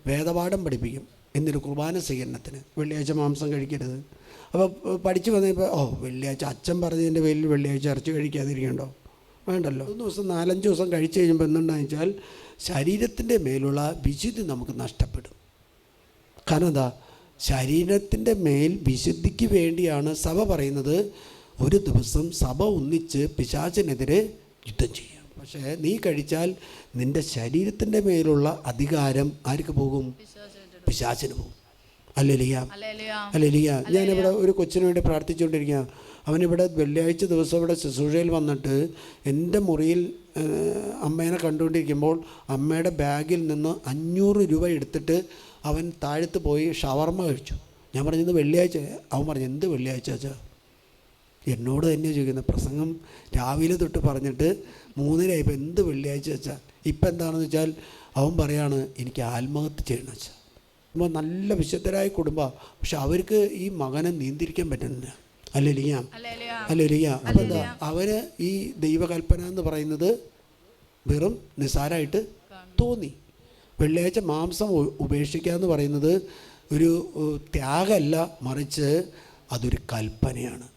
വേദപാഠം പഠിപ്പിക്കും. എന്തിന്? കുർബാന സ്വീകരണത്തിന്. വെള്ളിയാഴ്ച മാംസം കഴിക്കരുത്. അപ്പോൾ പഠിച്ചു വന്നപ്പോൾ വെള്ളിയാഴ്ച അച്ഛൻ പറഞ്ഞതിൻ്റെ പേരിൽ വെള്ളിയാഴ്ച ഇറച്ചി കഴിക്കാതിരിക്കണ്ടോ? വേണ്ടല്ലോ. 3 ദിവസം 4-5 ദിവസം കഴിച്ച് കഴിയുമ്പോൾ എന്തുണ്ടാണെന്ന് വെച്ചാൽ ശരീരത്തിൻ്റെ മേലുള്ള വിശുദ്ധി നമുക്ക് നഷ്ടപ്പെടും. കാരണം എന്താ? ശരീരത്തിൻ്റെ മേൽ വിശുദ്ധിക്ക് വേണ്ടിയാണ് സഭ പറയുന്നത് ഒരു ദിവസം സഭ ഒന്നിച്ച് പിശാചിനെതിരെ യുദ്ധം ചെയ്യും. പക്ഷേ നീ കഴിച്ചാൽ നിൻ്റെ ശരീരത്തിൻ്റെ മേലുള്ള അധികാരം ആർക്ക് പോകും? പിശാചിന് പോകും. Hallelujah, hallelujah. ഞാനിവിടെ ഒരു കൊച്ചിന് വേണ്ടി പ്രാർത്ഥിച്ചുകൊണ്ടിരിക്കുക. അവനിവിടെ വെള്ളിയാഴ്ച ദിവസം ഇവിടെ ശുശ്രൂഷയിൽ വന്നിട്ട് എൻ്റെ മുറിയിൽ അമ്മേനെ കണ്ടുകൊണ്ടിരിക്കുമ്പോൾ അമ്മയുടെ ബാഗിൽ നിന്ന് 500 രൂപ എടുത്തിട്ട് അവൻ താഴത്ത് പോയി ഷവർമ്മ കഴിച്ചു. ഞാൻ പറഞ്ഞത് വെള്ളിയാഴ്ച. അവൻ പറഞ്ഞു എന്ത് വെള്ളിയാഴ്ച വെച്ചാൽ? എന്നോട് തന്നെ ചോദിക്കുന്നത്. പ്രസംഗം രാവിലെ തൊട്ട് പറഞ്ഞിട്ട് 3:30 ആയപ്പോൾ എന്ത് വെള്ളിയാഴ്ച വെച്ചാൽ? ഇപ്പം എന്താണെന്ന് വെച്ചാൽ അവൻ പറയാണ് എനിക്ക് ആത്മഹത്യ ചെയ്യണം വെച്ചാൽ. അപ്പോൾ നല്ല വിശുദ്ധരായ കുടുംബമാണ്, പക്ഷെ അവർക്ക് ഈ മകനെ നിയന്ത്രിക്കാൻ പറ്റുന്നില്ല. Hallelujah, hallelujah. അപ്പോൾ എന്താ? അവന് ഈ ദൈവകൽപ്പന എന്ന് പറയുന്നത് വെറും നിസ്സാരമായിട്ട് തോന്നി. വെള്ളിയാഴ്ച മാംസം ഉപേക്ഷിക്കുക എന്ന് പറയുന്നത് ഒരു ത്യാഗമല്ല, മറിച്ച് അതൊരു കൽപ്പനയാണ്.